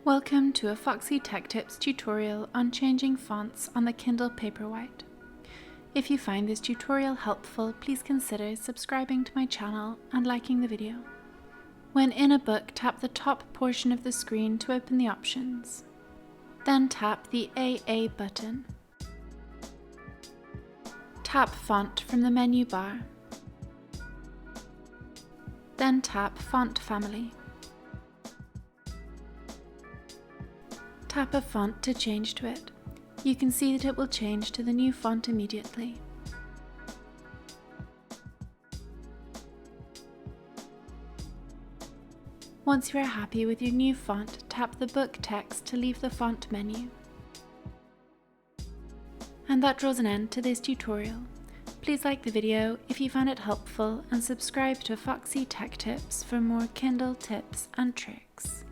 Welcome to a Foxy Tech Tips tutorial on changing fonts on the Kindle Paperwhite. If you find this tutorial helpful, please consider subscribing to my channel and liking the video. When in a book, tap the top portion of the screen to open the options. Then tap the AA button. Tap Font from the menu bar. Then tap Font Family. Tap a font to change to it. You can see that it will change to the new font immediately. Once you are happy with your new font, tap the book text to leave the font menu. And that draws an end to this tutorial. Please like the video if you found it helpful and subscribe to Foxy Tech Tips for more Kindle tips and tricks.